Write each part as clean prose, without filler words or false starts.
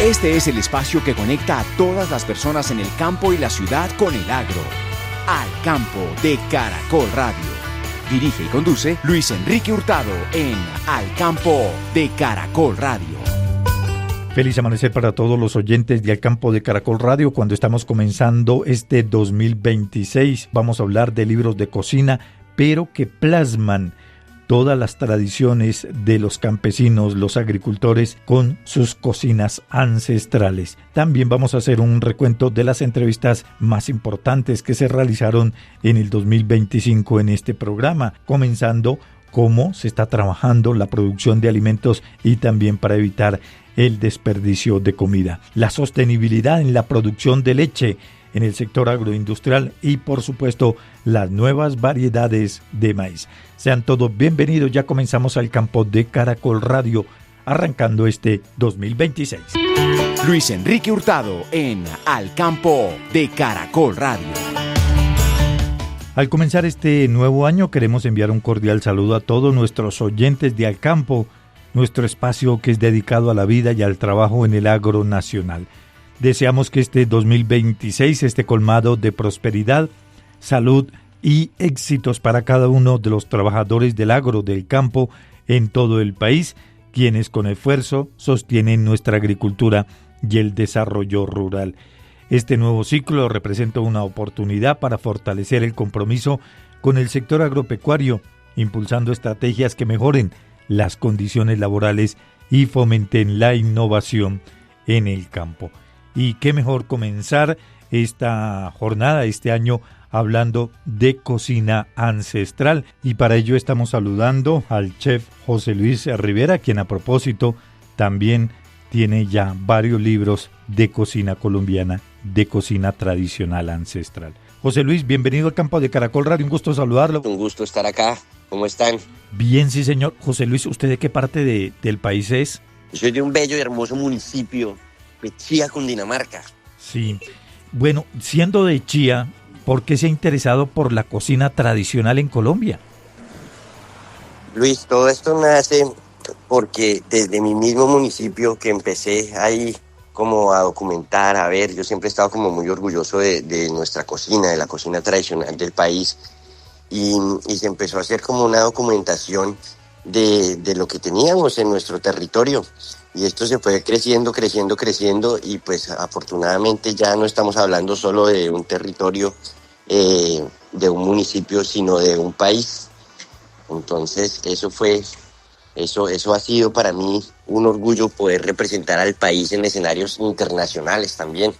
Este es el espacio que conecta a todas las personas en el campo y la ciudad con el agro. Al Campo de Caracol Radio. Dirige y conduce Luis Enrique Hurtado en Al Campo de Caracol Radio. Feliz amanecer para todos los oyentes de Al Campo de Caracol Radio. Cuando estamos comenzando este 2026, vamos a hablar de libros de cocina, pero que plasman todas las tradiciones de los campesinos, los agricultores, con sus cocinas ancestrales. También vamos a hacer un recuento de las entrevistas más importantes que se realizaron en el 2025 en este programa, comenzando cómo se está trabajando la producción de alimentos y también para evitar el desperdicio de comida, la sostenibilidad en la producción de leche en el sector agroindustrial y, por supuesto, las nuevas variedades de maíz. Sean todos bienvenidos, ya comenzamos Al Campo de Caracol Radio, arrancando este 2026. Luis Enrique Hurtado en Al Campo de Caracol Radio. Al comenzar este nuevo año, queremos enviar un cordial saludo a todos nuestros oyentes de Al Campo, nuestro espacio que es dedicado a la vida y al trabajo en el agro nacional. Deseamos que este 2026 esté colmado de prosperidad, salud y éxitos para cada uno de los trabajadores del agro del campo en todo el país, quienes con esfuerzo sostienen nuestra agricultura y el desarrollo rural. Este nuevo ciclo representa una oportunidad para fortalecer el compromiso con el sector agropecuario, impulsando estrategias que mejoren las condiciones laborales y fomenten la innovación en el campo. Y qué mejor comenzar esta jornada, este año, hablando de cocina ancestral. Y para ello estamos saludando al chef José Luis Rivera, quien a propósito también tiene ya varios libros de cocina colombiana, de cocina tradicional ancestral. José Luis, bienvenido al Campo de Caracol Radio, un gusto saludarlo. Un gusto estar acá, ¿cómo están? Bien, sí señor. José Luis, ¿usted de qué parte del país es? Yo soy de un bello y hermoso municipio de Chía, Cundinamarca. Sí, bueno, siendo de Chía, ¿por qué se ha interesado por la cocina tradicional en Colombia? Luis, todo esto nace porque desde mi mismo municipio que empecé ahí como a documentar, a ver, yo siempre he estado como muy orgulloso de nuestra cocina, de la cocina tradicional del país, y se empezó a hacer como una documentación de lo que teníamos en nuestro territorio. Y esto se fue creciendo y pues afortunadamente ya no estamos hablando solo de un territorio, de un municipio, sino de un país. Entonces eso ha sido para mí un orgullo poder representar al país en escenarios internacionales también.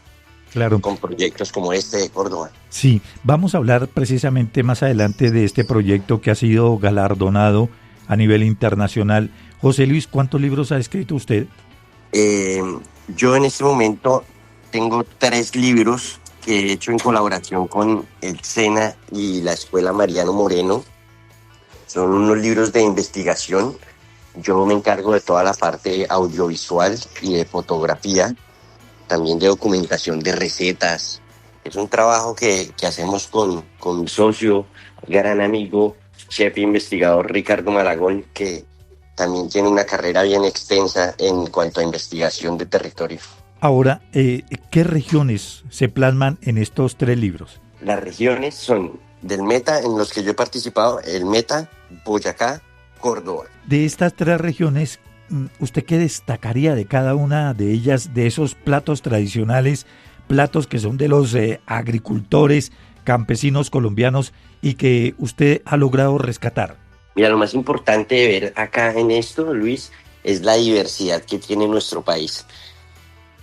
Claro. Con proyectos como este de Córdoba. Sí, vamos a hablar precisamente más adelante de este proyecto que ha sido galardonado a nivel internacional. José Luis, ¿cuántos libros ha escrito usted? Yo en este momento tengo 3 libros que he hecho en colaboración con el SENA y la Escuela Mariano Moreno. Son unos libros de investigación. Yo me encargo de toda la parte audiovisual y de fotografía, también de documentación de recetas. Es un trabajo que hacemos con mi socio, gran amigo, chef e investigador Ricardo Malagón, que también tiene una carrera bien extensa en cuanto a investigación de territorio. Ahora, ¿qué regiones se plasman en estos 3 libros? Las regiones son del Meta, en los que yo he participado, el Meta, Boyacá, Córdoba. De estas 3 regiones, ¿usted qué destacaría de cada una de ellas, de esos platos tradicionales, platos que son de los agricultores, campesinos colombianos y que usted ha logrado rescatar? Mira, lo más importante de ver acá en esto, Luis, es la diversidad que tiene nuestro país.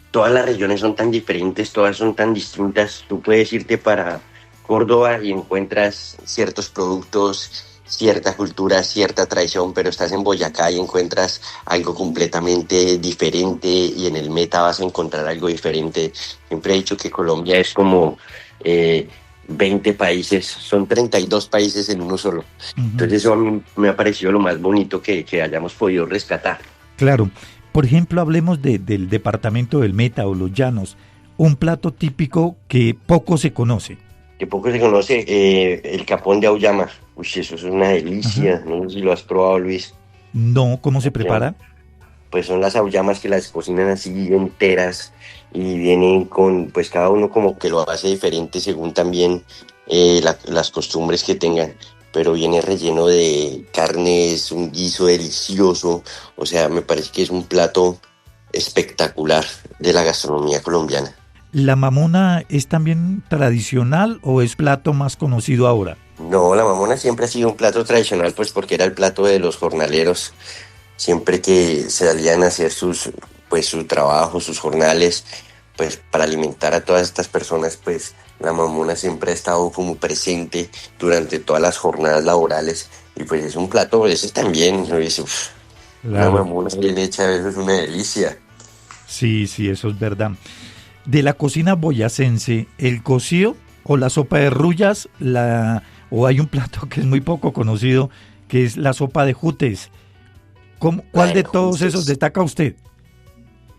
Todas las regiones son tan diferentes, todas son tan distintas. Tú puedes irte para Córdoba y encuentras ciertos productos, cierta cultura, cierta tradición, pero estás en Boyacá y encuentras algo completamente diferente, y en el Meta vas a encontrar algo diferente. Siempre he dicho que Colombia es como 20 países, son 32 países en uno solo. Uh-huh. Entonces eso a mí me ha parecido lo más bonito que hayamos podido rescatar. Claro, por ejemplo, hablemos del departamento del Meta o los Llanos, un plato típico que poco se conoce. El capón de auyama. Uy, eso es una delicia. Uh-huh. No sé si lo has probado, Luis. No, ¿cómo se prepara? pues son las auyamas que las cocinan así enteras y vienen con, pues cada uno como que lo hace diferente según también las costumbres que tengan, pero viene relleno de carnes, un guiso delicioso, o sea, me parece que es un plato espectacular de la gastronomía colombiana. ¿La mamona es también tradicional o es plato más conocido ahora? No, la mamona siempre ha sido un plato tradicional, pues porque era el plato de los jornaleros, siempre que salían a hacer pues su trabajo, sus jornales, pues para alimentar a todas estas personas, pues la mamona siempre ha estado como presente durante todas las jornadas laborales y pues es un plato, pues ese también, ¿no? Una Claro, mamona bien hecha, eso es una delicia. sí, sí, eso es verdad. De la cocina boyacense, el cocido o la sopa de rullas, o hay un plato que es muy poco conocido, que es la sopa de jutes. ¿Cuál de Bueno, todos esos destaca usted?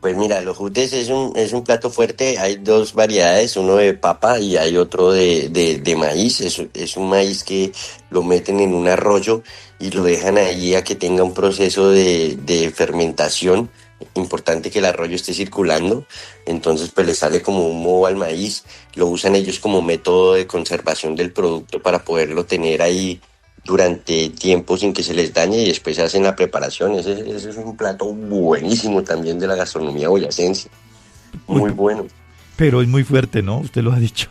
pues mira, los jutes es un plato fuerte, hay dos variedades, uno de papa y hay otro de maíz, es un maíz que lo meten en un arroyo y lo dejan ahí a que tenga un proceso de fermentación, importante que el arroyo esté circulando, entonces pues le sale como un moho al maíz, lo usan ellos como método de conservación del producto para poderlo tener ahí durante tiempo sin que se les dañe y después hacen la preparación. Ese es un plato buenísimo también de la gastronomía boyacense. Uy, Muy bueno. pero es muy fuerte, ¿no? Usted lo ha dicho.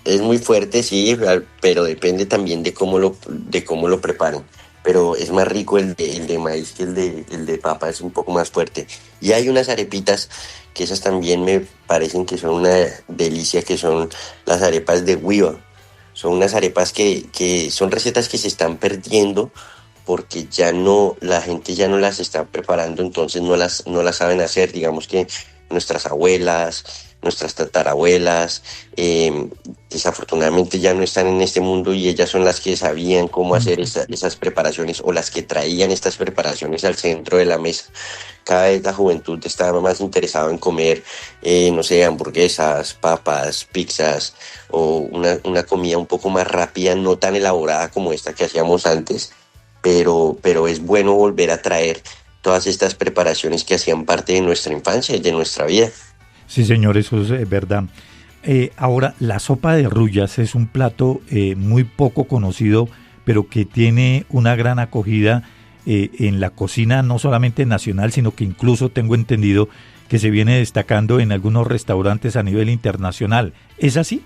Es muy fuerte, sí, pero depende también de cómo lo preparen. Pero es más rico el de maíz que el de papa, es un poco más fuerte. Y hay unas arepitas que esas también me parecen que son una delicia, que son las arepas de huiva. Son unas arepas que son recetas que se están perdiendo porque ya no, la gente ya no las está preparando, entonces no las saben hacer. Digamos que nuestras abuelas, nuestras tatarabuelas, desafortunadamente ya no están en este mundo y ellas son las que sabían cómo hacer esas preparaciones o las que traían estas preparaciones al centro de la mesa. Cada vez la juventud está más interesada en comer, no sé, hamburguesas, papas, pizzas o una comida un poco más rápida, no tan elaborada como esta que hacíamos antes, pero es bueno volver a traer todas estas preparaciones que hacían parte de nuestra infancia y de nuestra vida. Sí, señor, eso es verdad. Ahora, la sopa de rullas es un plato muy poco conocido, pero que tiene una gran acogida en la cocina, no solamente nacional, sino que incluso tengo entendido que se viene destacando en algunos restaurantes a nivel internacional. ¿Es así?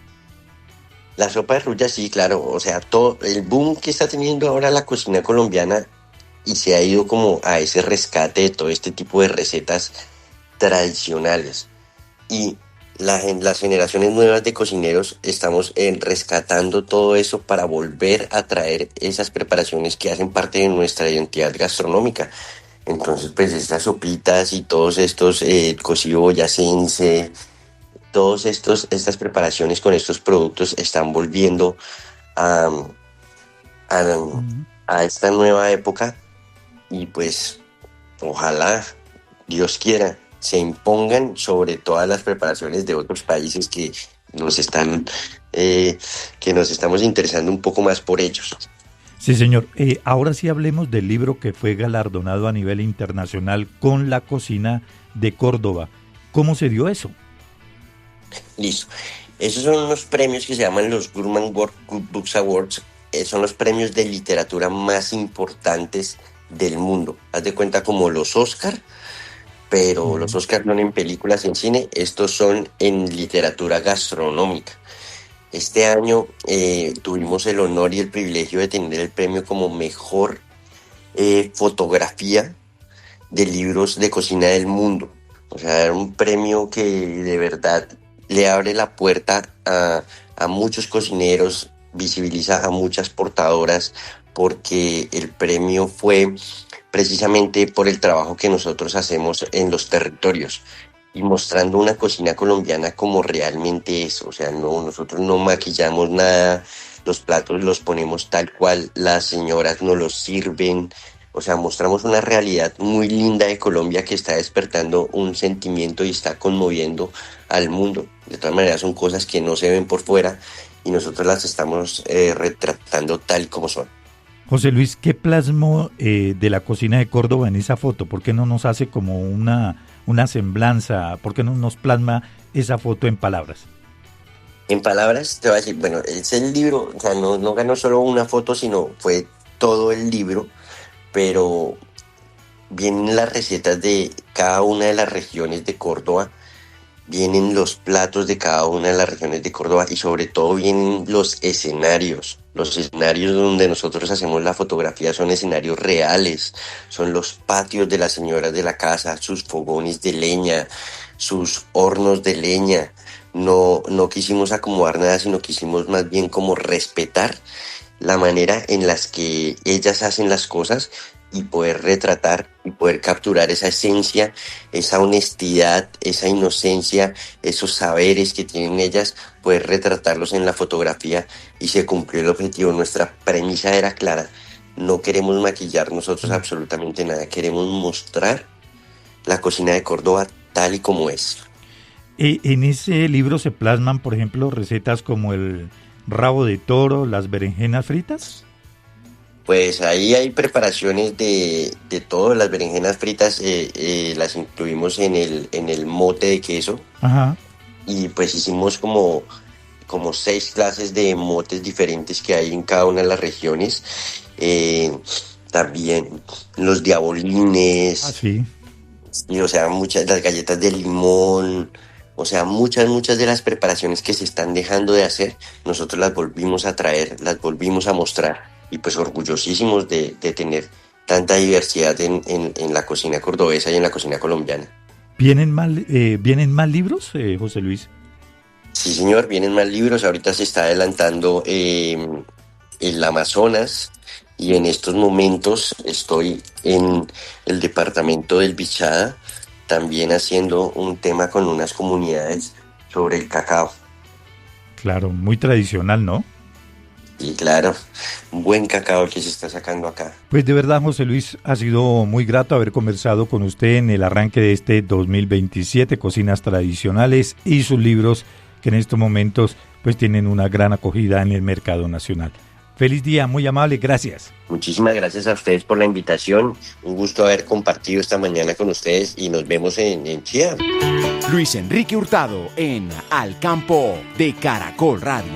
La sopa de rulla, sí, claro, o sea, todo el boom que está teniendo ahora la cocina colombiana y se ha ido como a ese rescate de todo este tipo de recetas tradicionales. Y las generaciones nuevas de cocineros estamos rescatando todo eso para volver a traer esas preparaciones que hacen parte de nuestra identidad gastronómica. Entonces, pues estas sopitas y todos estos cocido boyacense, estas preparaciones con estos productos están volviendo a, a, Ujú. a esta nueva época y pues ojalá, Dios quiera, se impongan sobre todas las preparaciones de otros países nos están, que nos estamos interesando un poco más por ellos. Sí, señor. Ahora sí hablemos del libro que fue galardonado a nivel internacional con la cocina de Córdoba. ¿Cómo se dio eso? Listo. Esos son unos premios que se llaman los Gourmand World Books Awards. Son los premios de literatura más importantes del mundo. Haz de cuenta como los Oscar, pero los Ujú. Oscar no en películas, en cine. Estos son en literatura gastronómica. Este año tuvimos el honor y el privilegio de tener el premio como mejor fotografía de libros de cocina del mundo. O sea, era un premio que de verdad le abre la puerta a muchos cocineros, visibiliza a muchas portadoras, porque el premio fue precisamente por el trabajo que nosotros hacemos en los territorios y mostrando una cocina colombiana como realmente es. O sea, no, nosotros no maquillamos nada, los platos los ponemos tal cual, las señoras nos los sirven. O sea, mostramos una realidad muy linda de Colombia que está despertando un sentimiento y está conmoviendo al mundo. De todas maneras, son cosas que no se ven por fuera y nosotros las estamos retratando tal como son. José Luis, ¿qué plasmó de la cocina de Córdoba en esa foto? ¿Por qué no nos hace como una semblanza? ¿Por qué no nos plasma esa foto en palabras? En palabras, te voy a decir, bueno, es el libro, o sea, no ganó solo una foto, sino fue todo el libro, pero vienen las recetas de cada una de las regiones de Córdoba, vienen los platos de cada una de las regiones de Córdoba y sobre todo vienen los escenarios. Los escenarios donde nosotros hacemos la fotografía son escenarios reales, son los patios de las señoras de la casa, sus fogones de leña, sus hornos de leña. No quisimos acomodar nada, sino quisimos más bien como respetar la manera en las que ellas hacen las cosas y poder retratar y poder capturar esa esencia, esa honestidad, esa inocencia, esos saberes que tienen ellas, poder retratarlos en la fotografía y se cumplió el objetivo. Nuestra premisa era clara, no queremos maquillar nosotros absolutamente nada, queremos mostrar la cocina de Córdoba tal y como es. En ese libro se plasman, por ejemplo, recetas como el rabo de toro, las berenjenas fritas. Pues ahí hay preparaciones de todo. Las berenjenas fritas las incluimos en el mote de queso. Ajá. Y pues hicimos como 6 clases de motes diferentes que hay en cada una de las regiones. También los diabolines. Ah, sí. Y, o sea, las galletas de limón. O sea, muchas de las preparaciones que se están dejando de hacer, nosotros las volvimos a traer, las volvimos a mostrar. Y pues orgullosísimos de tener tanta diversidad en la cocina cordobesa y en la cocina colombiana. ¿Vienen más libros, José Luis? Sí, señor, vienen más libros. Ahorita se está adelantando el Amazonas y en estos momentos estoy en el departamento del Bichada, también haciendo un tema con unas comunidades sobre el cacao. Claro, muy tradicional, ¿no? Y claro, un buen cacao que se está sacando acá. Pues de verdad, José Luis, ha sido muy grato haber conversado con usted en el arranque de este 2027, Cocinas Tradicionales y sus libros que en estos momentos pues tienen una gran acogida en el mercado nacional. Feliz día, muy amable, gracias. Muchísimas gracias a ustedes por la invitación. Un gusto haber compartido esta mañana con ustedes y nos vemos en Chía. Luis Enrique Hurtado en Al Campo de Caracol Radio.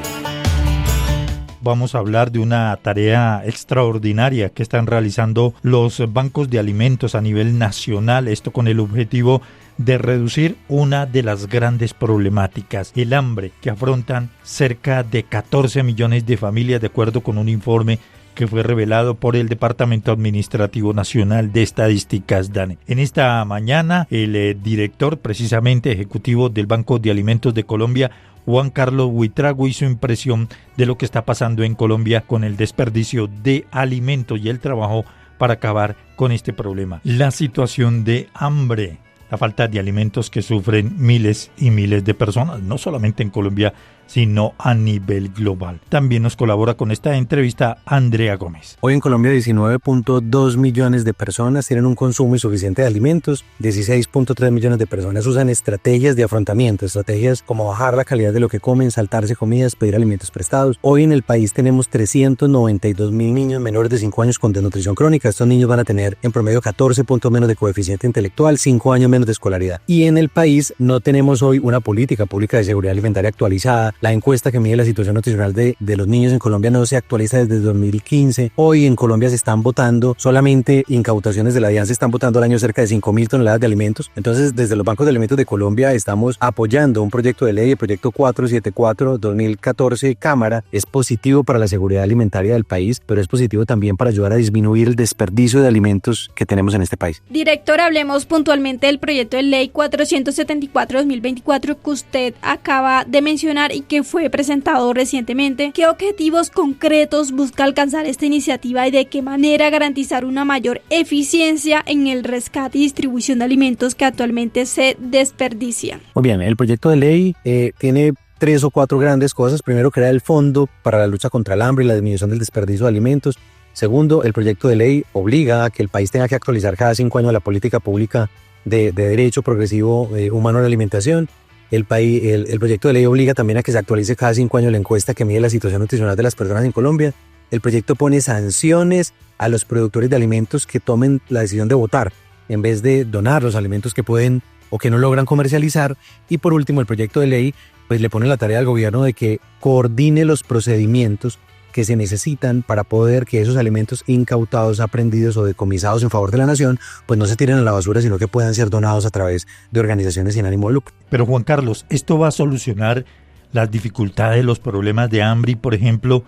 Vamos a hablar de una tarea extraordinaria que están realizando los bancos de alimentos a nivel nacional, esto con el objetivo de reducir una de las grandes problemáticas, el hambre, que afrontan cerca de 14 millones de familias, de acuerdo con un informe que fue revelado por el Departamento Administrativo Nacional de Estadísticas, DANE. En esta mañana, el director, precisamente ejecutivo del Banco de Alimentos de Colombia, Juan Carlos Buitrago, hizo impresión de lo que está pasando en Colombia con el desperdicio de alimentos y el trabajo para acabar con este problema. La situación de hambre, la falta de alimentos que sufren miles y miles de personas, no solamente en Colombia, sino a nivel global. También nos colabora con esta entrevista Andrea Gómez. Hoy en Colombia 19.2 millones de personas tienen un consumo insuficiente de alimentos, 16.3 millones de personas usan estrategias de afrontamiento, estrategias como bajar la calidad de lo que comen, saltarse comidas, pedir alimentos prestados. Hoy en el país tenemos 392.000 niños menores de 5 años con desnutrición crónica. Estos niños van a tener en promedio 14 puntos menos de coeficiente intelectual, 5 años menos de escolaridad. Y en el país no tenemos hoy una política pública de seguridad alimentaria actualizada. La encuesta que mide la situación nutricional de los niños en Colombia no se actualiza desde 2015. Hoy en Colombia se están botando, solamente incautaciones de la DIAN se están botando al año cerca de 5.000 toneladas de alimentos. Entonces, desde los bancos de alimentos de Colombia estamos apoyando un proyecto de ley, el proyecto 474-2014 Cámara. Es positivo para la seguridad alimentaria del país, pero es positivo también para ayudar a disminuir el desperdicio de alimentos que tenemos en este país. Director, hablemos puntualmente del proyecto de ley 474-2024 que usted acaba de mencionar y que fue presentado recientemente. ¿Qué objetivos concretos busca alcanzar esta iniciativa y de qué manera garantizar una mayor eficiencia en el rescate y distribución de alimentos que actualmente se desperdician? Muy bien, el proyecto de ley tiene 3 o 4 grandes cosas. Primero, crear el Fondo para la lucha contra el hambre y la disminución del desperdicio de alimentos. Segundo, el proyecto de ley obliga a que el país tenga que actualizar cada 5 años la política pública de derecho progresivo humano a la alimentación. El proyecto de ley obliga también a que se actualice cada 5 años la encuesta que mide la situación nutricional de las personas en Colombia. el proyecto pone sanciones a los productores de alimentos que tomen la decisión de votar, en vez de donar los alimentos que pueden o que no logran comercializar. Y por último, el proyecto de ley pues le pone la tarea al gobierno de que coordine los procedimientos que se necesitan para poder que esos alimentos incautados, aprendidos o decomisados en favor de la nación, pues no se tiren a la basura, sino que puedan ser donados a través de organizaciones sin ánimo de lucro. Pero Juan Carlos, ¿esto va a solucionar las dificultades, los problemas de hambre y, por ejemplo,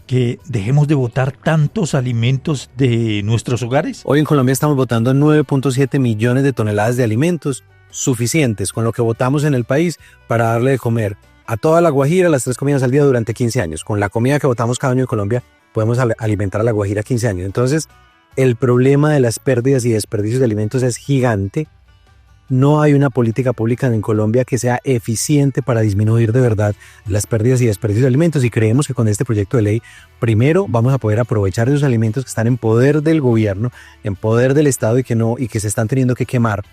que dejemos de botar tantos alimentos de nuestros hogares? Hoy en Colombia estamos botando 9.7 millones de toneladas de alimentos, suficientes con lo que botamos en el país para darle de comer a toda la Guajira las 3 comidas al día durante 15 años. Con la comida que botamos cada año en Colombia podemos alimentar a la Guajira 15 años. Entonces, el problema de las pérdidas y desperdicios de alimentos es gigante. No hay una política pública en Colombia que sea eficiente para disminuir de verdad las pérdidas y desperdicios de alimentos, y creemos que con este proyecto de ley, primero, vamos a poder aprovechar esos alimentos que están en poder del gobierno, en poder del Estado y que se están teniendo que quemar.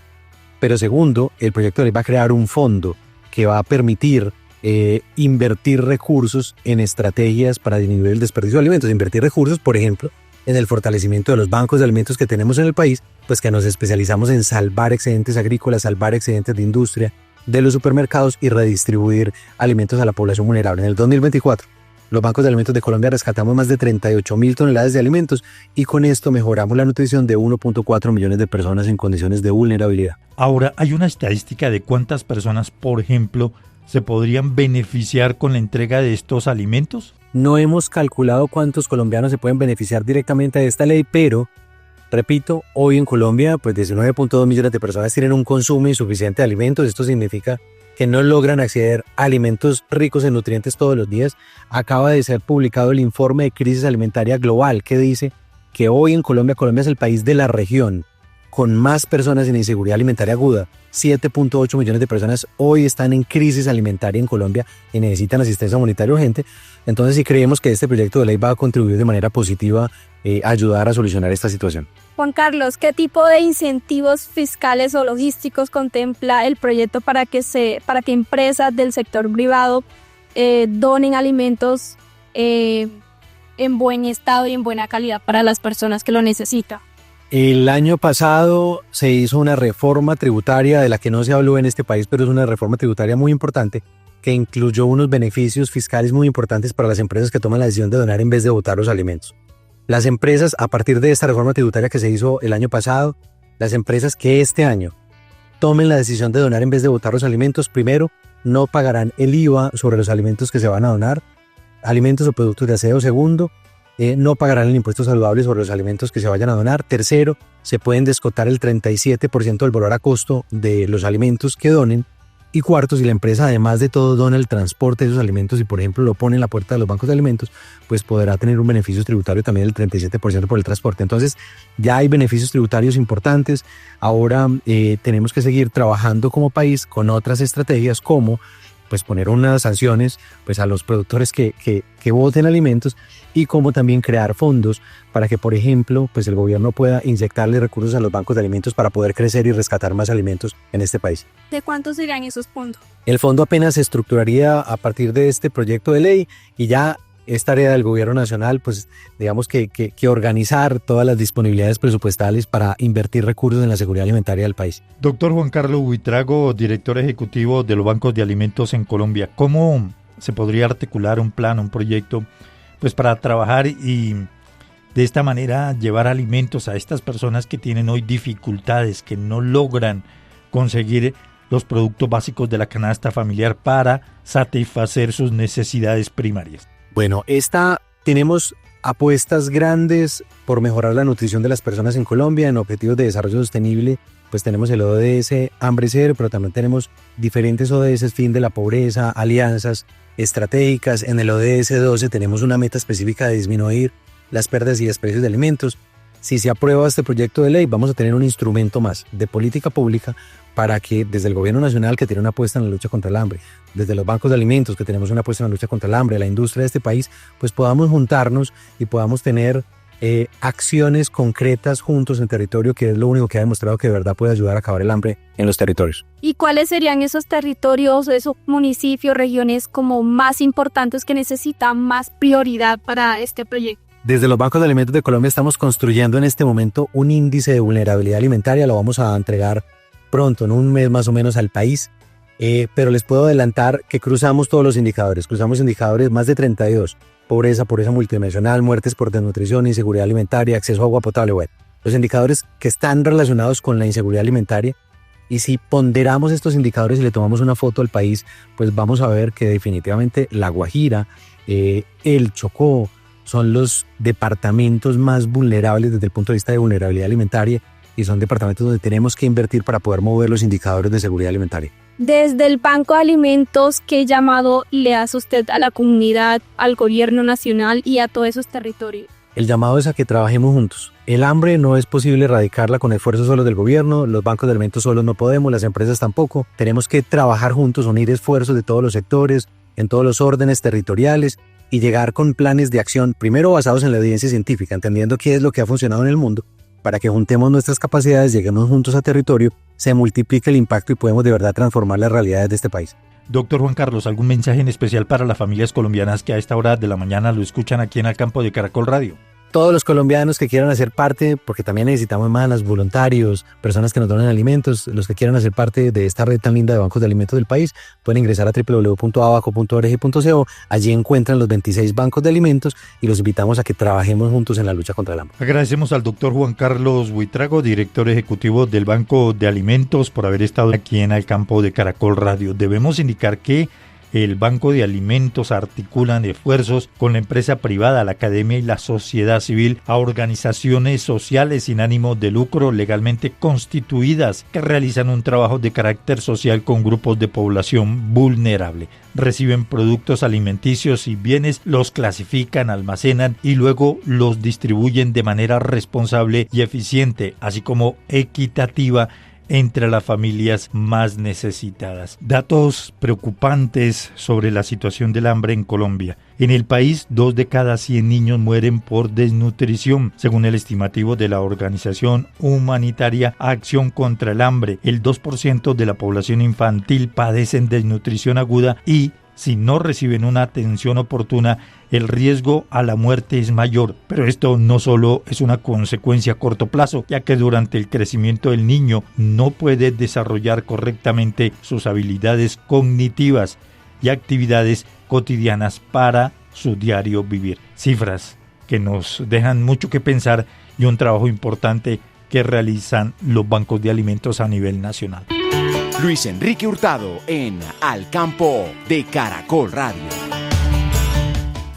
Pero segundo, el proyecto de ley va a crear un fondo que va a permitir invertir recursos en estrategias para disminuir el desperdicio de alimentos, invertir recursos, por ejemplo, en el fortalecimiento de los bancos de alimentos que tenemos en el país, pues que nos especializamos en salvar excedentes agrícolas, salvar excedentes de industria, de los supermercados y redistribuir alimentos a la población vulnerable. En el 2024, los bancos de alimentos de Colombia rescatamos más de 38.000 toneladas de alimentos y con esto mejoramos la nutrición de 1.4 millones de personas en condiciones de vulnerabilidad. Ahora, ¿hay una estadística de cuántas personas, por ejemplo, se podrían beneficiar con la entrega de estos alimentos? No hemos calculado cuántos colombianos se pueden beneficiar directamente de esta ley, pero, repito, hoy en Colombia, pues 19.2 millones de personas tienen un consumo insuficiente de alimentos. Esto significa que no logran acceder a alimentos ricos en nutrientes todos los días. Acaba de ser publicado el informe de crisis alimentaria global que dice que hoy en Colombia es el país de la región con más personas en inseguridad alimentaria aguda. 7.8 millones de personas hoy están en crisis alimentaria en Colombia y necesitan asistencia humanitaria urgente. Entonces sí creemos que este proyecto de ley va a contribuir de manera positiva a ayudar a solucionar esta situación. Juan Carlos, ¿qué tipo de incentivos fiscales o logísticos contempla el proyecto para que empresas del sector privado donen alimentos en buen estado y en buena calidad para las personas que lo necesitan? El año pasado se hizo una reforma tributaria de la que no se habló en este país, pero es una reforma tributaria muy importante que incluyó unos beneficios fiscales muy importantes para las empresas que toman la decisión de donar en vez de botar los alimentos. Las empresas, a partir de esta reforma tributaria que se hizo el año pasado, las empresas que este año tomen la decisión de donar en vez de botar los alimentos, primero, no pagarán el IVA sobre los alimentos que se van a donar, alimentos o productos de aseo. Segundo, no pagarán el impuesto saludable sobre los alimentos que se vayan a donar. Tercero, se pueden descontar el 37% del valor a costo de los alimentos que donen. Y cuarto, si la empresa además de todo dona el transporte de esos alimentos y por ejemplo lo pone en la puerta de los bancos de alimentos, pues podrá tener un beneficio tributario también del 37% por el transporte. Entonces ya hay beneficios tributarios importantes. Ahora tenemos que seguir trabajando como país con otras estrategias como pues poner unas sanciones pues a los productores que boten alimentos y como también crear fondos para que, por ejemplo, pues el gobierno pueda inyectarle recursos a los bancos de alimentos para poder crecer y rescatar más alimentos en este país. ¿De cuántos serían esos fondos? El fondo apenas se estructuraría a partir de este proyecto de ley y ya es tarea del gobierno nacional, pues digamos que organizar todas las disponibilidades presupuestales para invertir recursos en la seguridad alimentaria del país. Doctor Juan Carlos Buitrago, director ejecutivo de los bancos de alimentos en Colombia, ¿cómo se podría articular un plan, un proyecto, pues para trabajar y de esta manera llevar alimentos a estas personas que tienen hoy dificultades, que no logran conseguir los productos básicos de la canasta familiar para satisfacer sus necesidades primarias? Bueno, tenemos apuestas grandes por mejorar la nutrición de las personas en Colombia en objetivos de desarrollo sostenible. Pues tenemos el ODS Hambre Cero, pero también tenemos diferentes ODS, fin de la pobreza, alianzas estratégicas. En el ODS 12 tenemos una meta específica de disminuir las pérdidas y desperdicios de alimentos. Si se aprueba este proyecto de ley, vamos a tener un instrumento más de política pública para que desde el gobierno nacional, que tiene una apuesta en la lucha contra el hambre, desde los bancos de alimentos, que tenemos una apuesta en la lucha contra el hambre, la industria de este país, pues podamos juntarnos y podamos tener acciones concretas juntos en territorio, que es lo único que ha demostrado que de verdad puede ayudar a acabar el hambre en los territorios. ¿Y cuáles serían esos territorios, esos municipios, regiones como más importantes que necesitan más prioridad para este proyecto? Desde los bancos de alimentos de Colombia estamos construyendo en este momento un índice de vulnerabilidad alimentaria, lo vamos a entregar pronto, en un mes más o menos al país, pero les puedo adelantar que cruzamos todos los indicadores, más de 32, pobreza multidimensional, muertes por desnutrición, inseguridad alimentaria, acceso a agua potable, bueno, los indicadores que están relacionados con la inseguridad alimentaria. Y si ponderamos estos indicadores y le tomamos una foto al país, pues vamos a ver que definitivamente La Guajira, el Chocó, son los departamentos más vulnerables desde el punto de vista de vulnerabilidad alimentaria y son departamentos donde tenemos que invertir para poder mover los indicadores de seguridad alimentaria. Desde el Banco de Alimentos, ¿qué llamado le hace usted a la comunidad, al gobierno nacional y a todos esos territorios? El llamado es a que trabajemos juntos. El hambre no es posible erradicarla con esfuerzos solo del gobierno, los bancos de alimentos solos no podemos, las empresas tampoco. Tenemos que trabajar juntos, unir esfuerzos de todos los sectores, en todos los órdenes territoriales y llegar con planes de acción, primero basados en la evidencia científica, entendiendo qué es lo que ha funcionado en el mundo, para que juntemos nuestras capacidades, lleguemos juntos a territorio, se multiplique el impacto y podemos de verdad transformar las realidades de este país. Doctor Juan Carlos, ¿algún mensaje en especial para las familias colombianas que a esta hora de la mañana lo escuchan aquí en el campo de Caracol Radio? Todos los colombianos que quieran hacer parte, porque también necesitamos manos, voluntarios, personas que nos donen alimentos, los que quieran hacer parte de esta red tan linda de bancos de alimentos del país, pueden ingresar a www.abaco.org.co. Allí encuentran los 26 bancos de alimentos y los invitamos a que trabajemos juntos en la lucha contra el hambre. Agradecemos al doctor Juan Carlos Buitrago, director ejecutivo del Banco de Alimentos, por haber estado aquí en el campo de Caracol Radio. Debemos indicar que el Banco de Alimentos articulan esfuerzos con la empresa privada, la academia y la sociedad civil a organizaciones sociales sin ánimo de lucro legalmente constituidas que realizan un trabajo de carácter social con grupos de población vulnerable. Reciben productos alimenticios y bienes, los clasifican, almacenan y luego los distribuyen de manera responsable y eficiente, así como equitativa entre las familias más necesitadas. Datos preocupantes sobre la situación del hambre en Colombia. En el país, 2 de cada 100 niños mueren por desnutrición, según el estimativo de la organización humanitaria Acción contra el Hambre. El 2% de la población infantil padecen desnutrición aguda y, si no reciben una atención oportuna, el riesgo a la muerte es mayor. Pero esto no solo es una consecuencia a corto plazo, ya que durante el crecimiento del niño no puede desarrollar correctamente sus habilidades cognitivas y actividades cotidianas para su diario vivir. Cifras que nos dejan mucho que pensar y un trabajo importante que realizan los bancos de alimentos a nivel nacional. Luis Enrique Hurtado en Al Campo de Caracol Radio.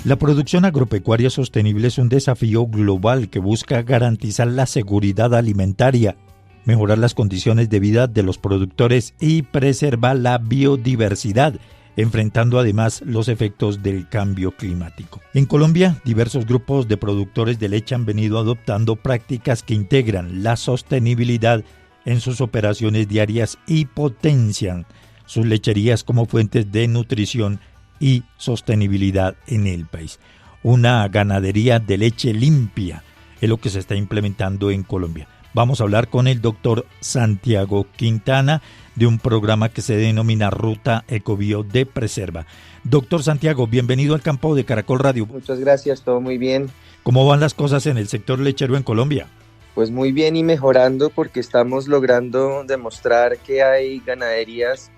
La producción agropecuaria sostenible es un desafío global que busca garantizar la seguridad alimentaria, mejorar las condiciones de vida de los productores y preservar la biodiversidad, enfrentando además los efectos del cambio climático. En Colombia, diversos grupos de productores de leche han venido adoptando prácticas que integran la sostenibilidad en sus operaciones diarias y potencian sus lecherías como fuentes de nutrición y sostenibilidad en el país. Una ganadería de leche limpia es lo que se está implementando en Colombia. Vamos a hablar con el doctor Santiago Quintana de un programa que se denomina Ruta Ecobio de Preserva. Doctor Santiago, bienvenido al campo de Caracol Radio. Muchas gracias, todo muy bien. ¿Cómo van las cosas en el sector lechero en Colombia? Pues muy bien y mejorando porque estamos logrando demostrar que hay ganaderías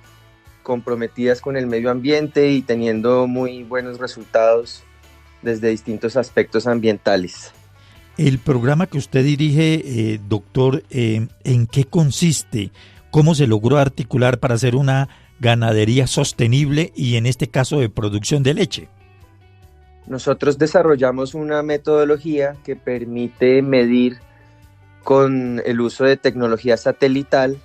comprometidas con el medio ambiente y teniendo muy buenos resultados desde distintos aspectos ambientales. El programa que usted dirige, doctor, ¿en qué consiste? ¿Cómo se logró articular para hacer una ganadería sostenible y en este caso de producción de leche? Nosotros desarrollamos una metodología que permite medir con el uso de tecnología satelital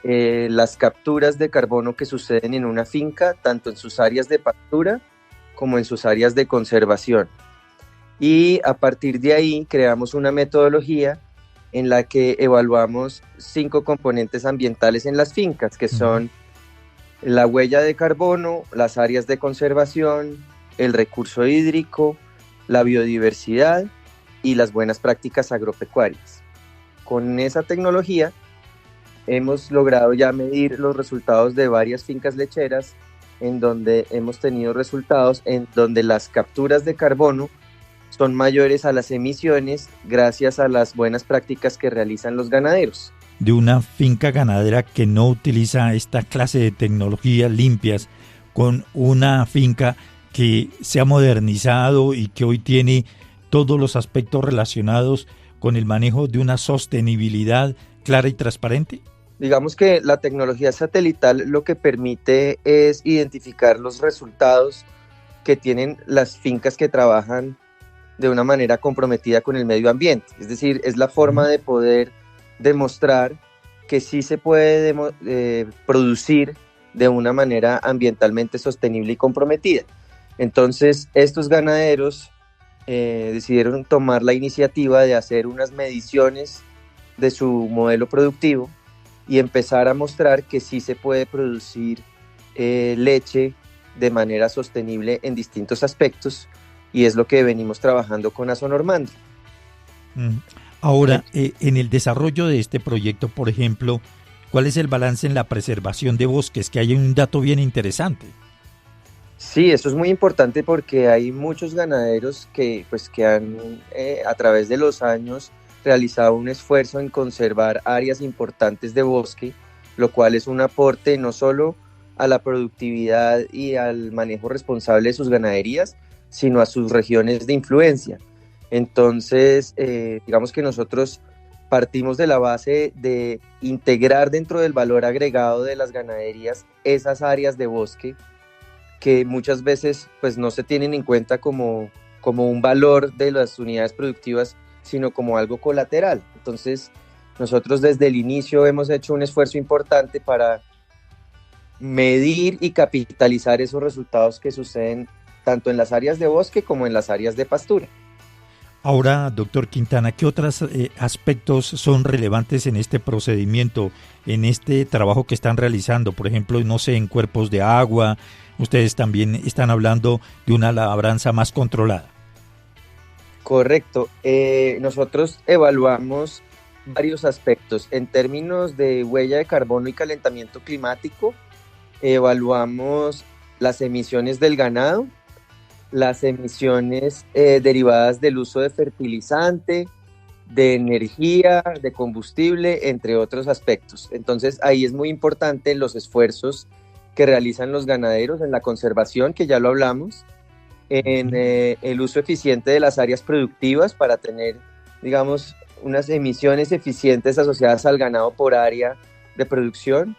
las capturas de carbono que suceden en una finca, tanto en sus áreas de pastura como en sus áreas de conservación. Y a partir de ahí creamos una metodología en la que evaluamos 5 componentes ambientales en las fincas, que son la huella de carbono, las áreas de conservación, el recurso hídrico, la biodiversidad y las buenas prácticas agropecuarias. Con esa tecnología hemos logrado ya medir los resultados de varias fincas lecheras en donde hemos tenido resultados en donde las capturas de carbono son mayores a las emisiones gracias a las buenas prácticas que realizan los ganaderos. De una finca ganadera que no utiliza esta clase de tecnologías limpias, con una finca que se ha modernizado y que hoy tiene todos los aspectos relacionados con el manejo de una sostenibilidad clara y transparente? Digamos que la tecnología satelital lo que permite es identificar los resultados que tienen las fincas que trabajan de una manera comprometida con el medio ambiente. Es decir, es la forma de poder demostrar que sí se puede producir de una manera ambientalmente sostenible y comprometida. Entonces, estos ganaderos decidieron tomar la iniciativa de hacer unas mediciones de su modelo productivo y empezar a mostrar que sí se puede producir leche de manera sostenible en distintos aspectos, y es lo que venimos trabajando con Asonormando. Ahora, en el desarrollo de este proyecto, por ejemplo, ¿cuál es el balance en la preservación de bosques? Que hay un dato bien interesante. Sí, eso es muy importante porque hay muchos ganaderos que han a través de los años realizado un esfuerzo en conservar áreas importantes de bosque, lo cual es un aporte no solo a la productividad y al manejo responsable de sus ganaderías, sino a sus regiones de influencia. Entonces, digamos que nosotros partimos de la base de integrar dentro del valor agregado de las ganaderías esas áreas de bosque que muchas veces pues, no se tienen en cuenta como un valor de las unidades productivas, sino como algo colateral. Entonces, nosotros desde el inicio hemos hecho un esfuerzo importante para medir y capitalizar esos resultados que suceden tanto en las áreas de bosque como en las áreas de pastura. Ahora, doctor Quintana, ¿qué otros aspectos son relevantes en este procedimiento, en este trabajo que están realizando? Por ejemplo, no sé, en cuerpos de agua, ustedes también están hablando de una labranza más controlada. Correcto. Nosotros evaluamos varios aspectos. En términos de huella de carbono y calentamiento climático, evaluamos las emisiones del ganado, las emisiones derivadas del uso de fertilizante, de energía, de combustible, entre otros aspectos. Entonces, ahí es muy importante los esfuerzos que realizan los ganaderos en la conservación, que ya lo hablamos, en el uso eficiente de las áreas productivas para tener, digamos, unas emisiones eficientes asociadas al ganado por área de producción.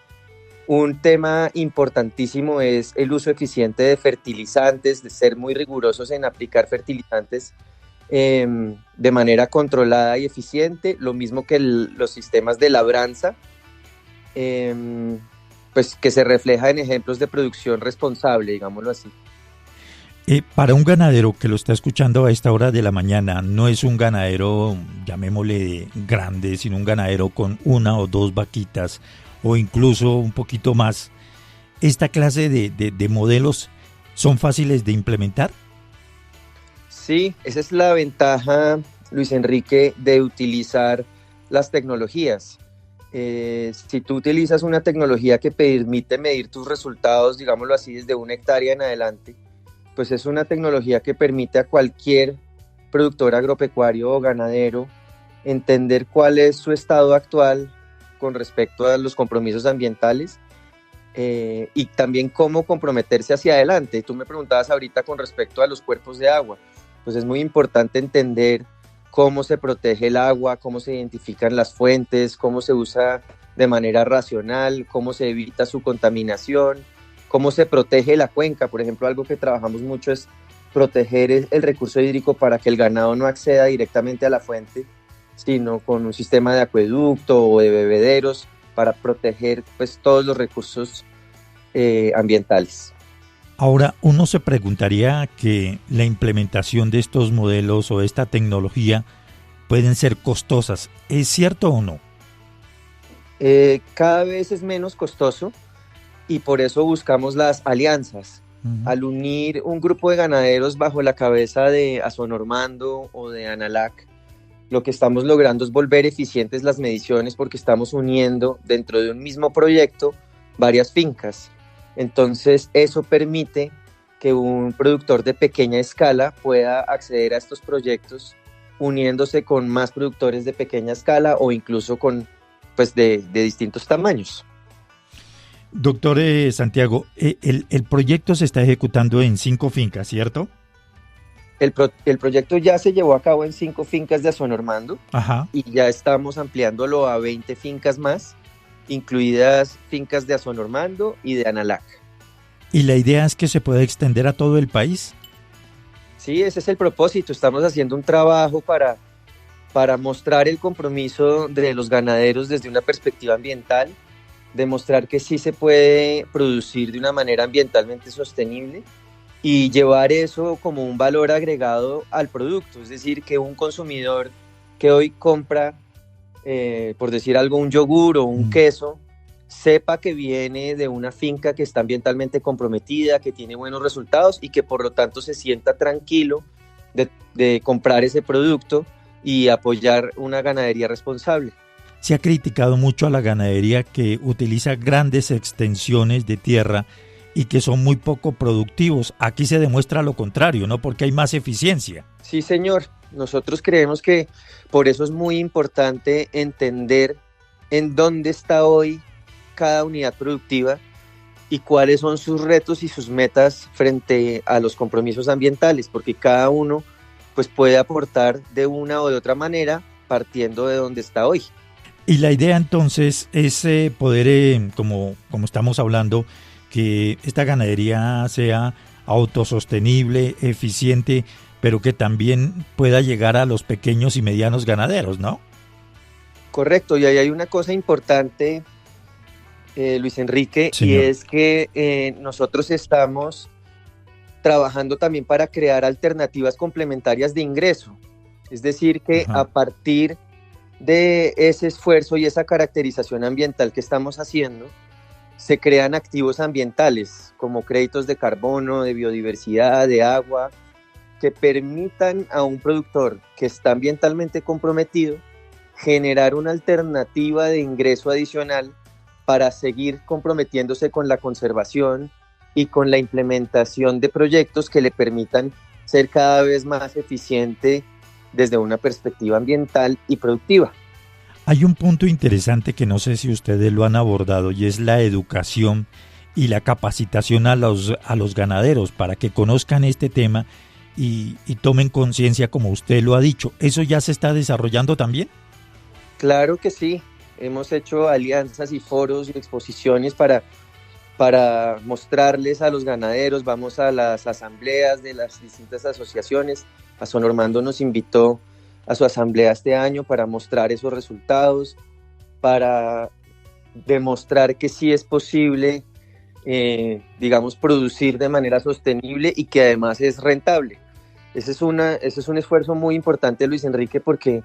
Un tema importantísimo es el uso eficiente de fertilizantes, de ser muy rigurosos en aplicar fertilizantes de manera controlada y eficiente, lo mismo que los sistemas de labranza, pues que se refleja en ejemplos de producción responsable, digámoslo así. Para un ganadero que lo está escuchando a esta hora de la mañana, no es un ganadero, llamémosle grande, sino un ganadero con una o dos vaquitas o incluso un poquito más. ¿Esta clase de modelos son fáciles de implementar? Sí, esa es la ventaja, Luis Enrique, de utilizar las tecnologías. Si tú utilizas una tecnología que permite medir tus resultados, digámoslo así, desde 1 hectárea en adelante, pues es una tecnología que permite a cualquier productor agropecuario o ganadero entender cuál es su estado actual con respecto a los compromisos ambientales y también cómo comprometerse hacia adelante. Tú me preguntabas ahorita con respecto a los cuerpos de agua, pues es muy importante entender cómo se protege el agua, cómo se identifican las fuentes, cómo se usa de manera racional, cómo se evita su contaminación, cómo se protege la cuenca. Por ejemplo, algo que trabajamos mucho es proteger el recurso hídrico para que el ganado no acceda directamente a la fuente, sino con un sistema de acueducto o de bebederos para proteger pues, todos los recursos ambientales. Ahora, uno se preguntaría que la implementación de estos modelos o esta tecnología pueden ser costosas. ¿Es cierto o no? Cada vez es menos costoso y por eso buscamos las alianzas. Al unir un grupo de ganaderos bajo la cabeza de Asonormando o de Analac, lo que estamos logrando es volver eficientes las mediciones porque estamos uniendo dentro de un mismo proyecto varias fincas. Entonces eso permite que un productor de pequeña escala pueda acceder a estos proyectos uniéndose con más productores de pequeña escala o incluso con pues de distintos tamaños. Doctor Santiago, el proyecto se está ejecutando en 5 fincas, ¿cierto? El proyecto ya se llevó a cabo en 5 fincas de Azonormando. Ajá. Y ya estamos ampliándolo a 20 fincas más, incluidas fincas de Azonormando y de Analac. ¿Y la idea es que se pueda extender a todo el país? Sí, ese es el propósito. Estamos haciendo un trabajo para mostrar el compromiso de los ganaderos desde una perspectiva ambiental, demostrar que sí se puede producir de una manera ambientalmente sostenible y llevar eso como un valor agregado al producto. Es decir, que un consumidor que hoy compra, por decir algo, un yogur o un queso, sepa que viene de una finca que está ambientalmente comprometida, que tiene buenos resultados y que por lo tanto se sienta tranquilo de comprar ese producto y apoyar una ganadería responsable. Se ha criticado mucho a la ganadería que utiliza grandes extensiones de tierra y que son muy poco productivos. Aquí se demuestra lo contrario, ¿no? Porque hay más eficiencia. Sí, señor. Nosotros creemos que por eso es muy importante entender en dónde está hoy cada unidad productiva y cuáles son sus retos y sus metas frente a los compromisos ambientales, porque cada uno pues puede aportar de una o de otra manera partiendo de donde está hoy. Y la idea entonces es poder, como estamos hablando, que esta ganadería sea autosostenible, eficiente, pero que también pueda llegar a los pequeños y medianos ganaderos, ¿no? Correcto, y ahí hay una cosa importante, Luis Enrique, Señor. y es que nosotros estamos trabajando también para crear alternativas complementarias de ingreso. Es decir, que Ajá. a partir de ese esfuerzo y esa caracterización ambiental que estamos haciendo, se crean activos ambientales como créditos de carbono, de biodiversidad, de agua, que permitan a un productor que está ambientalmente comprometido generar una alternativa de ingreso adicional para seguir comprometiéndose con la conservación y con la implementación de proyectos que le permitan ser cada vez más eficiente desde una perspectiva ambiental y productiva. Hay un punto interesante que no sé si ustedes lo han abordado y es la educación y la capacitación a los ganaderos para que conozcan este tema y tomen conciencia como usted lo ha dicho. ¿Eso ya se está desarrollando también? Claro que sí, hemos hecho alianzas y foros y exposiciones para mostrarles a los ganaderos, vamos a las asambleas de las distintas asociaciones. Azonormando nos invitó a su asamblea este año para mostrar esos resultados, para demostrar que sí es posible, producir de manera sostenible y que además es rentable. Ese es un esfuerzo muy importante, Luis Enrique, porque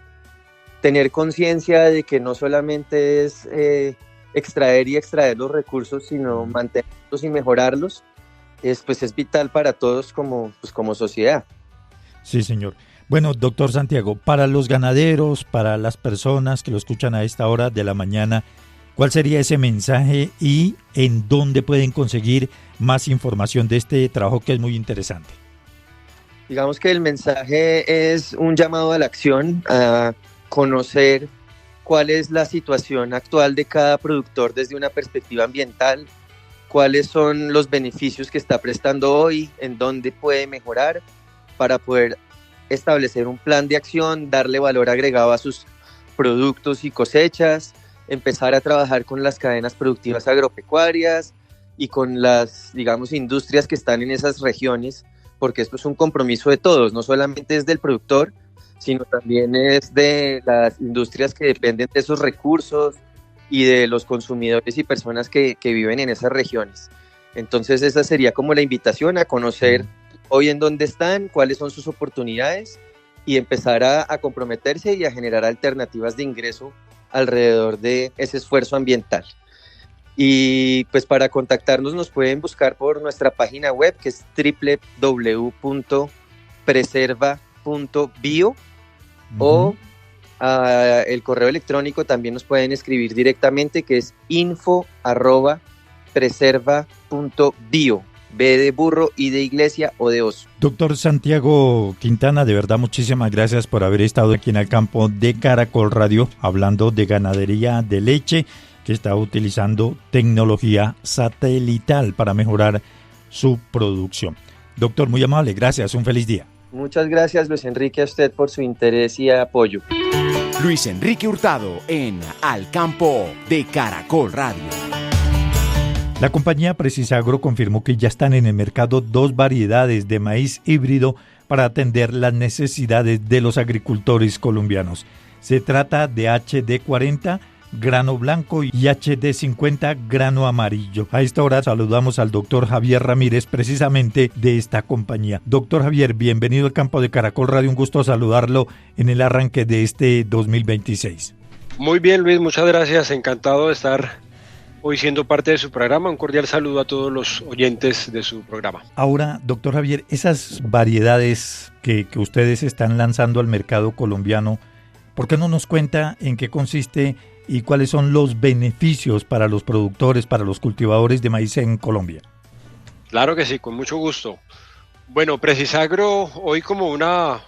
tener conciencia de que no solamente es extraer los recursos, sino mantenerlos y mejorarlos, es vital para todos como sociedad. Sí, señor. Bueno, doctor Santiago, para los ganaderos, para las personas que lo escuchan a esta hora de la mañana, ¿cuál sería ese mensaje y en dónde pueden conseguir más información de este trabajo que es muy interesante? Digamos que el mensaje es un llamado a la acción, a conocer cuál es la situación actual de cada productor desde una perspectiva ambiental, cuáles son los beneficios que está prestando hoy, en dónde puede mejorar para poder establecer un plan de acción, darle valor agregado a sus productos y cosechas, empezar a trabajar con las cadenas productivas agropecuarias y con las, industrias que están en esas regiones, porque esto es un compromiso de todos, no solamente es del productor, sino también es de las industrias que dependen de esos recursos y de los consumidores y personas que viven en esas regiones. Entonces esa sería como la invitación a conocer hoy en dónde están, cuáles son sus oportunidades y empezar a comprometerse y a generar alternativas de ingreso alrededor de ese esfuerzo ambiental. Y pues para contactarnos nos pueden buscar por nuestra página web, que es www.preserva.bio, o el correo electrónico también nos pueden escribir directamente, que es info@preserva.bio, B de burro, I de iglesia, O de oso. Doctor Santiago Quintana, de verdad muchísimas gracias por haber estado aquí en el campo de Caracol Radio hablando de ganadería de leche que está utilizando tecnología satelital para mejorar su producción. Doctor, muy amable, gracias, un feliz día. Muchas gracias, Luis Enrique, a usted por su interés y apoyo. Luis Enrique Hurtado en Al Campo de Caracol Radio. La compañía Precisagro confirmó que ya están en el mercado 2 variedades de maíz híbrido para atender las necesidades de los agricultores colombianos. Se trata de HD40, grano blanco, y HD50, grano amarillo. A esta hora saludamos al doctor Javier Ramírez, precisamente de esta compañía. Doctor Javier, bienvenido al campo de Caracol Radio, un gusto saludarlo en el arranque de este 2026. Muy bien, Luis, muchas gracias, encantado de estar hoy siendo parte de su programa. Un cordial saludo a todos los oyentes de su programa. Ahora, doctor Javier, esas variedades que ustedes están lanzando al mercado colombiano, ¿por qué no nos cuenta en qué consiste y cuáles son los beneficios para los productores, para los cultivadores de maíz en Colombia? Claro que sí, con mucho gusto. Bueno, Precisagro hoy como una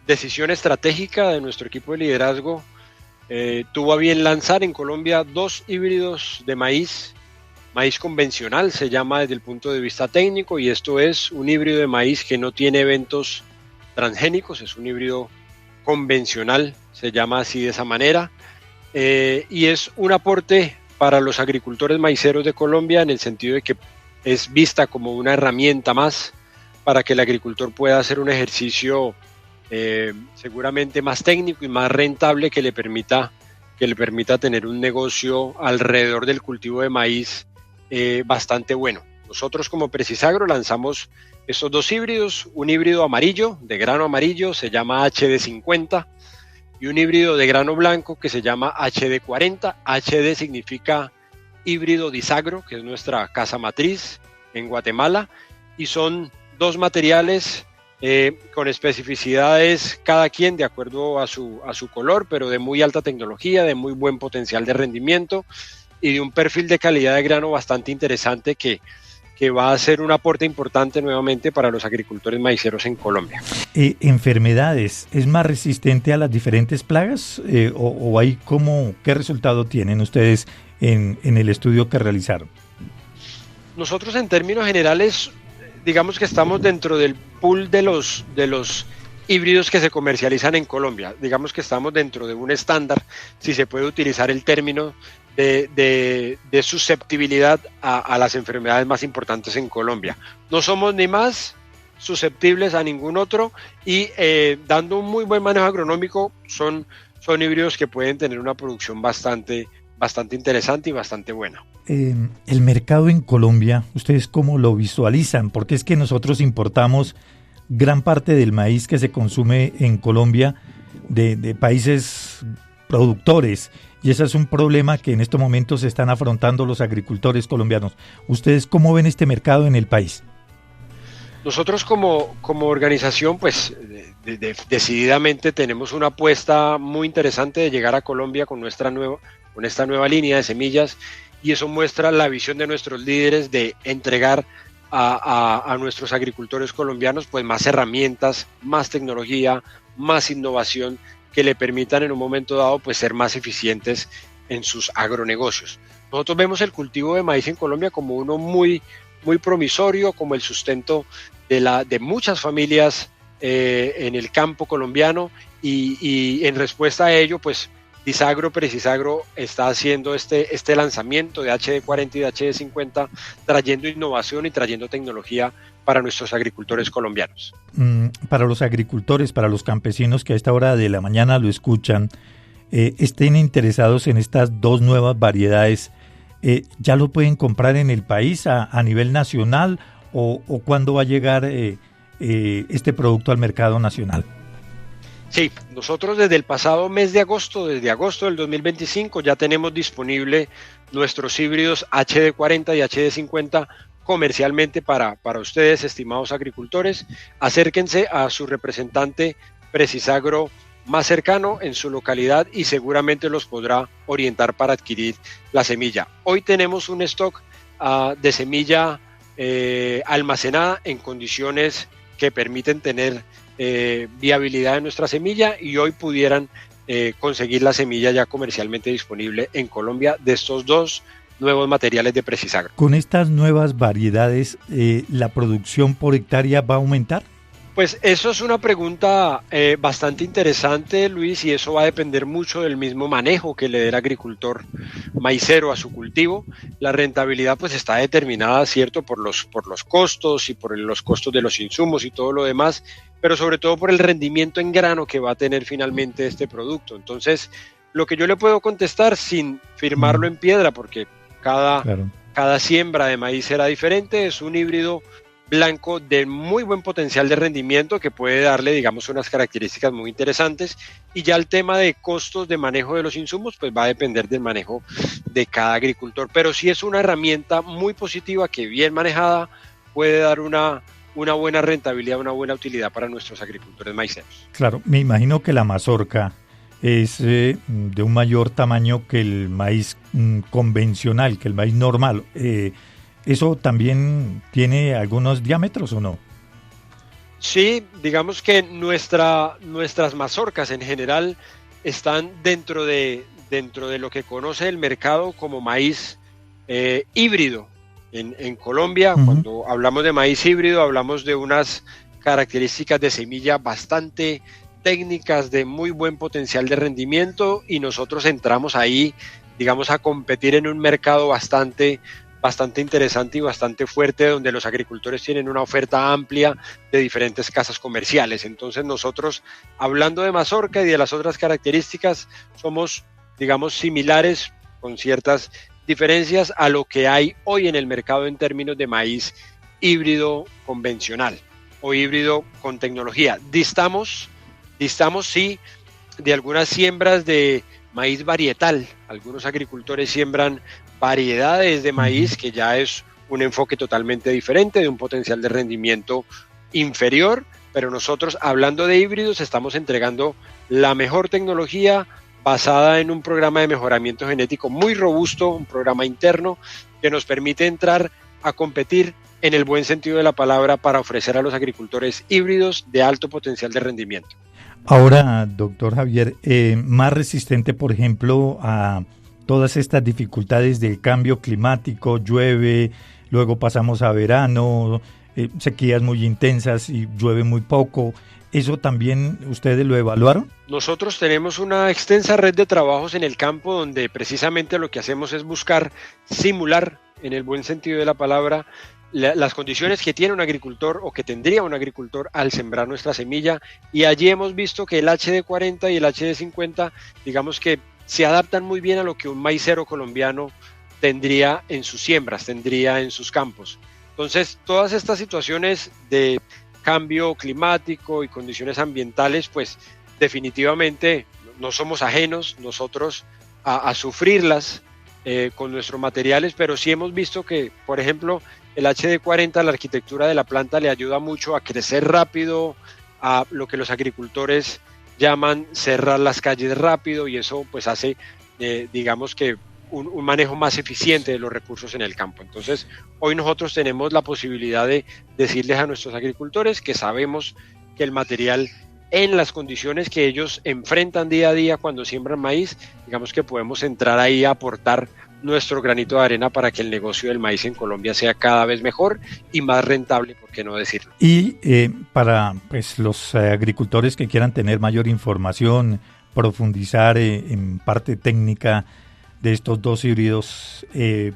decisión estratégica de nuestro equipo de liderazgo tuvo a bien lanzar en Colombia 2 híbridos de maíz convencional, se llama desde el punto de vista técnico, y esto es un híbrido de maíz que no tiene eventos transgénicos, es un híbrido convencional, se llama así de esa manera, y es un aporte para los agricultores maiceros de Colombia en el sentido de que es vista como una herramienta más para que el agricultor pueda hacer un ejercicio seguramente más técnico y más rentable que le permita tener un negocio alrededor del cultivo de maíz bastante bueno. Nosotros como Precisagro lanzamos estos 2 híbridos, un híbrido amarillo, de grano amarillo, se llama HD50, y un híbrido de grano blanco que se llama HD40. HD significa híbrido Disagro, que es nuestra casa matriz en Guatemala, y son 2 materiales con especificidades cada quien de acuerdo a su color, pero de muy alta tecnología, de muy buen potencial de rendimiento y de un perfil de calidad de grano bastante interesante que va a ser un aporte importante nuevamente para los agricultores maiceros en Colombia. ¿Enfermedades es más resistente a las diferentes plagas o hay qué resultado tienen ustedes en el estudio que realizaron? Nosotros en términos generales, digamos que estamos dentro del pool de los híbridos que se comercializan en Colombia. Digamos que estamos dentro de un estándar, si se puede utilizar el término, de susceptibilidad a las enfermedades más importantes en Colombia. No somos ni más susceptibles a ningún otro y dando un muy buen manejo agronómico son híbridos que pueden tener una producción bastante interesante y bastante buena. El mercado en Colombia, ¿ustedes cómo lo visualizan? Porque es que nosotros importamos gran parte del maíz que se consume en Colombia de países productores, y ese es un problema que en estos momentos están afrontando los agricultores colombianos. ¿Ustedes cómo ven este mercado en el país? Nosotros como organización, pues decididamente tenemos una apuesta muy interesante de llegar a Colombia con esta nueva línea de semillas, y eso muestra la visión de nuestros líderes de entregar a nuestros agricultores colombianos pues más herramientas, más tecnología, más innovación que le permitan en un momento dado pues ser más eficientes en sus agronegocios. Nosotros vemos el cultivo de maíz en Colombia como uno muy promisorio, como el sustento de muchas familias en el campo colombiano, y en respuesta a ello pues Precisagro está haciendo este lanzamiento de HD40 y de HD50, trayendo innovación y trayendo tecnología para nuestros agricultores colombianos. Para los agricultores, para los campesinos que a esta hora de la mañana lo escuchan, estén interesados en estas 2 nuevas variedades, ¿ya lo pueden comprar en el país a nivel nacional o cuándo va a llegar este producto al mercado nacional? Sí, nosotros desde el pasado mes de agosto, desde agosto del 2025, ya tenemos disponible nuestros híbridos HD40 y HD50 comercialmente para ustedes, estimados agricultores. Acérquense a su representante Precisagro más cercano en su localidad y seguramente los podrá orientar para adquirir la semilla. Hoy tenemos un stock de semilla almacenada en condiciones que permiten tener viabilidad de nuestra semilla, y hoy pudieran conseguir la semilla ya comercialmente disponible en Colombia de estos dos nuevos materiales de Precisagro. ¿Con estas nuevas variedades la producción por hectárea va a aumentar? Pues eso es una pregunta bastante interesante, Luis, y eso va a depender mucho del mismo manejo que le dé el agricultor maicero a su cultivo. La rentabilidad pues está determinada, ¿cierto?, por los costos y por los costos de los insumos y todo lo demás, pero sobre todo por el rendimiento en grano que va a tener finalmente este producto. Entonces, lo que yo le puedo contestar sin firmarlo en piedra, porque cada siembra de maíz será diferente, es un híbrido blanco de muy buen potencial de rendimiento que puede darle, digamos, unas características muy interesantes, y ya el tema de costos de manejo de los insumos pues va a depender del manejo de cada agricultor, pero sí es una herramienta muy positiva que bien manejada puede dar una buena rentabilidad, una buena utilidad para nuestros agricultores maiceros. Claro, me imagino que la mazorca es de un mayor tamaño que el maíz convencional, que el maíz normal. ¿Eso también tiene algunos diámetros o no? Sí, digamos que nuestras mazorcas en general están dentro de lo que conoce el mercado como maíz híbrido. En Colombia, cuando hablamos de maíz híbrido, hablamos de unas características de semilla bastante técnicas, de muy buen potencial de rendimiento, y nosotros entramos ahí, digamos, a competir en un mercado bastante interesante y bastante fuerte, donde los agricultores tienen una oferta amplia de diferentes casas comerciales. Entonces nosotros, hablando de mazorca y de las otras características, somos, digamos, similares con ciertas diferencias a lo que hay hoy en el mercado en términos de maíz híbrido convencional o híbrido con tecnología. Distamos sí de algunas siembras de maíz varietal. Algunos agricultores siembran variedades de maíz, que ya es un enfoque totalmente diferente, de un potencial de rendimiento inferior, pero nosotros, hablando de híbridos, estamos entregando la mejor tecnología basada en un programa de mejoramiento genético muy robusto, un programa interno que nos permite entrar a competir en el buen sentido de la palabra para ofrecer a los agricultores híbridos de alto potencial de rendimiento. Ahora, doctor Javier, más resistente, por ejemplo, a todas estas dificultades del cambio climático, llueve, luego pasamos a verano, sequías muy intensas y llueve muy poco. ¿Eso también ustedes lo evaluaron? Nosotros tenemos una extensa red de trabajos en el campo, donde precisamente lo que hacemos es buscar simular, en el buen sentido de la palabra, las condiciones que tiene un agricultor o que tendría un agricultor al sembrar nuestra semilla, y allí hemos visto que el HD40 y el HD50, digamos que se adaptan muy bien a lo que un maicero colombiano tendría en sus siembras, tendría en sus campos. Entonces, todas estas situaciones de cambio climático y condiciones ambientales, pues definitivamente no somos ajenos nosotros a sufrirlas con nuestros materiales, pero sí hemos visto que, por ejemplo, el HD40, la arquitectura de la planta, le ayuda mucho a crecer rápido, a lo que los agricultores llaman cerrar las calles rápido, y eso pues hace, digamos que, un manejo más eficiente de los recursos en el campo. Entonces, hoy nosotros tenemos la posibilidad de decirles a nuestros agricultores que sabemos que el material, en las condiciones que ellos enfrentan día a día cuando siembran maíz, digamos que podemos entrar ahí a aportar nuestro granito de arena para que el negocio del maíz en Colombia sea cada vez mejor y más rentable, ¿por qué no decirlo? Y para pues, los agricultores que quieran tener mayor información, profundizar en parte técnica de estos dos híbridos,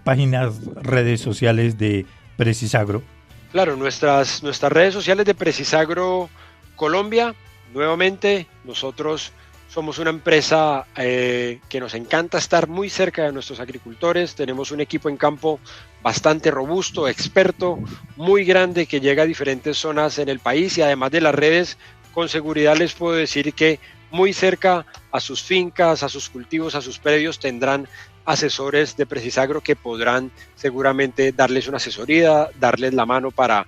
páginas, redes sociales de Precisagro. Claro, nuestras redes sociales de Precisagro Colombia. Nuevamente, nosotros somos una empresa que nos encanta estar muy cerca de nuestros agricultores. Tenemos un equipo en campo bastante robusto, experto, muy grande, que llega a diferentes zonas en el país, y además de las redes, con seguridad les puedo decir que muy cerca a sus fincas, a sus cultivos, a sus predios, tendrán asesores de Precisagro que podrán seguramente darles una asesoría, darles la mano para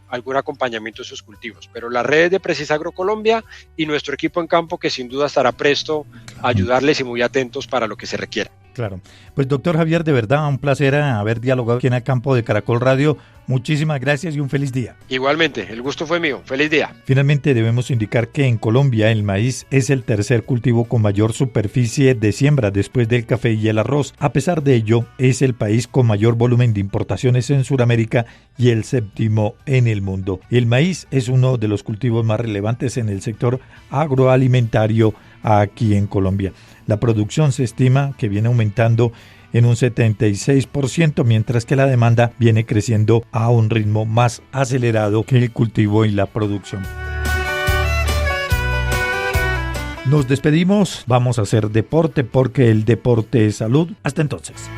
algún acompañamiento de sus cultivos. Pero las redes de Precisagro Colombia y nuestro equipo en campo, que sin duda estará presto a ayudarles y muy atentos para lo que se requiera. Claro. Pues doctor Javier, de verdad, un placer haber dialogado aquí en el campo de Caracol Radio. Muchísimas gracias y un feliz día. Igualmente, el gusto fue mío. Feliz día. Finalmente debemos indicar que en Colombia el maíz es el tercer cultivo con mayor superficie de siembra después del café y el arroz. A pesar de ello, es el país con mayor volumen de importaciones en Sudamérica y el séptimo en el mundo. El maíz es uno de los cultivos más relevantes en el sector agroalimentario aquí en Colombia. La producción se estima que viene aumentando en un 76%, mientras que la demanda viene creciendo a un ritmo más acelerado que el cultivo y la producción. Nos despedimos, vamos a hacer deporte porque el deporte es salud. Hasta entonces.